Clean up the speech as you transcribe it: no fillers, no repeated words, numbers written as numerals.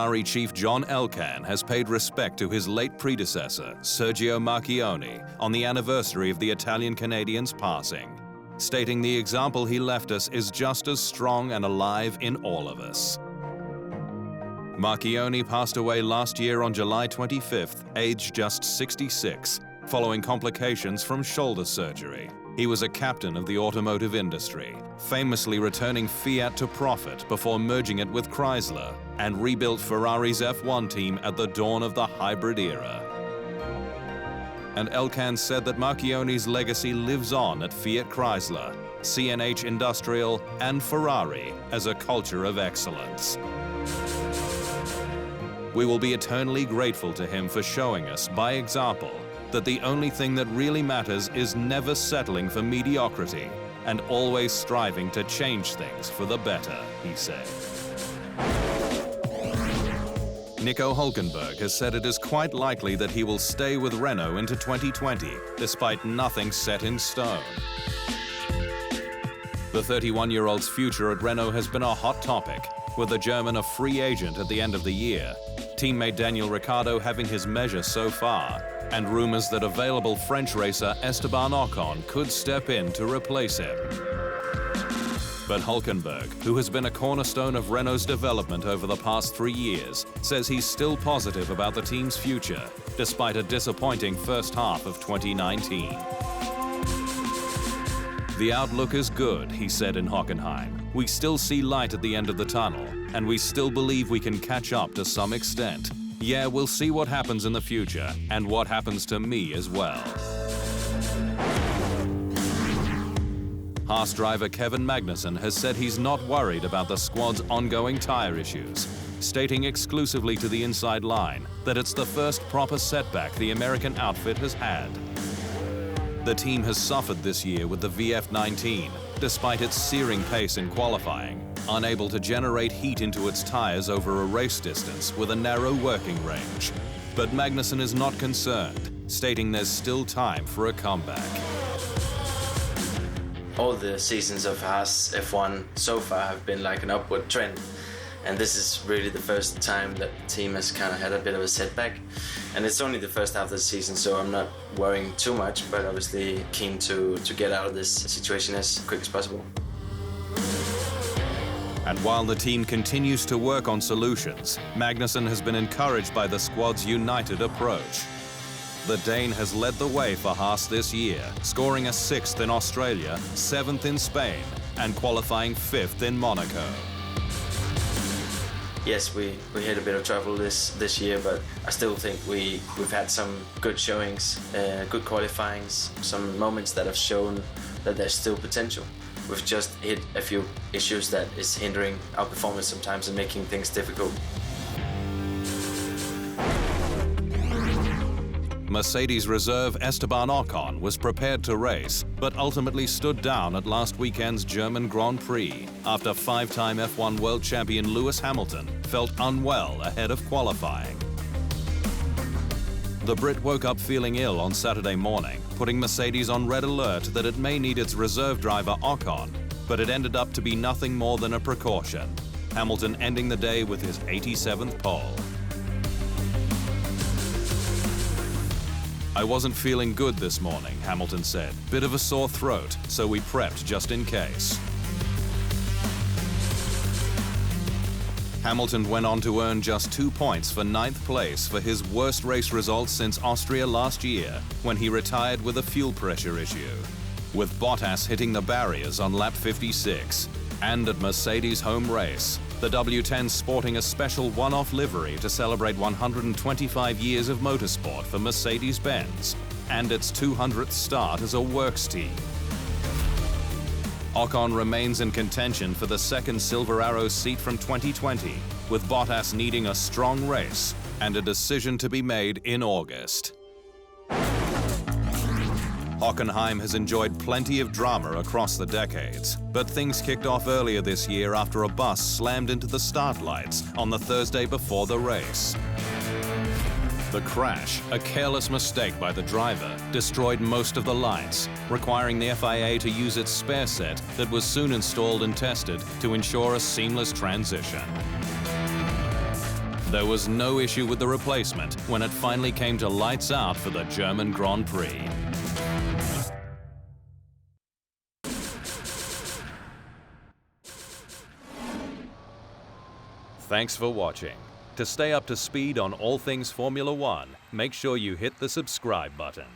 Ferrari chief John Ocon has paid respect to his late predecessor, Sergio Marchionne, on the anniversary of the Italian-Canadian's passing, stating the example he left us is just as strong and alive in all of us. Marchionne passed away last year on July 25th, aged just 66, following complications from shoulder surgery. He was a captain of the automotive industry, famously returning Fiat to profit before merging it with Chrysler, and rebuilt Ferrari's F1 team at the dawn of the hybrid era. And Ocon said that Marchionne's legacy lives on at Fiat Chrysler, CNH Industrial, and Ferrari as a culture of excellence. We will be eternally grateful to him for showing us, by example, that the only thing that really matters is never settling for mediocrity and always striving to change things for the better, he said. Nico Hulkenberg has said it is quite likely that he will stay with Renault into 2020, despite nothing set in stone. The 31-year-old's future at Renault has been a hot topic, with the German a free agent at the end of the year, teammate Daniel Ricciardo having his measure so far, and rumors that available French racer Esteban Ocon could step in to replace him. But Hulkenberg, who has been a cornerstone of Renault's development over the past 3 years, says he's still positive about the team's future, despite a disappointing first half of 2019. The outlook is good, he said in Hockenheim. We still see light at the end of the tunnel, and we still believe we can catch up to some extent. Yeah, we'll see what happens in the future, and what happens to me as well. Haas driver Kevin Magnussen has said he's not worried about the squad's ongoing tyre issues, stating exclusively to the Inside Line that it's the first proper setback the American outfit has had. The team has suffered this year with the VF19, despite its searing pace in qualifying, unable to generate heat into its tyres over a race distance with a narrow working range. But Magnussen is not concerned, stating there's still time for a comeback. All the seasons of Haas F1 so far have been like an upward trend. And this is really the first time that the team has kind of had a bit of a setback. And it's only the first half of the season, so I'm not worrying too much, but obviously keen to get out of this situation as quick as possible. And while the team continues to work on solutions, Magnussen has been encouraged by the squad's united approach. The Dane has led the way for Haas this year, scoring a 6th in Australia, 7th in Spain, and qualifying 5th in Monaco. Yes, we hit a bit of trouble this year, but I still think we've had some good showings, good qualifyings, some moments that have shown that there's still potential. We've just hit a few issues that is hindering our performance sometimes and making things difficult. Mercedes reserve Esteban Ocon was prepared to race, but ultimately stood down at last weekend's German Grand Prix after 5-time F1 world champion Lewis Hamilton felt unwell ahead of qualifying. The Brit woke up feeling ill on Saturday morning, putting Mercedes on red alert that it may need its reserve driver Ocon, but it ended up to be nothing more than a precaution, Hamilton ending the day with his 87th pole. I wasn't feeling good this morning, Hamilton said. Bit of a sore throat, so we prepped just in case. Hamilton went on to earn just 2 points for 9th place for his worst race results since Austria last year, when he retired with a fuel pressure issue, with Bottas hitting the barriers on lap 56. And at Mercedes' home race, the W10 sporting a special one-off livery to celebrate 125 years of motorsport for Mercedes-Benz and its 200th start as a works team. Ocon remains in contention for the second Silver Arrow seat from 2020, with Bottas needing a strong race and a decision to be made in August. Hockenheim has enjoyed plenty of drama across the decades, but things kicked off earlier this year after a bus slammed into the start lights on the Thursday before the race. The crash, a careless mistake by the driver, destroyed most of the lights, requiring the FIA to use its spare set that was soon installed and tested to ensure a seamless transition. There was no issue with the replacement when it finally came to lights out for the German Grand Prix. Thanks for watching. To stay up to speed on all things Formula One, make sure you hit the subscribe button.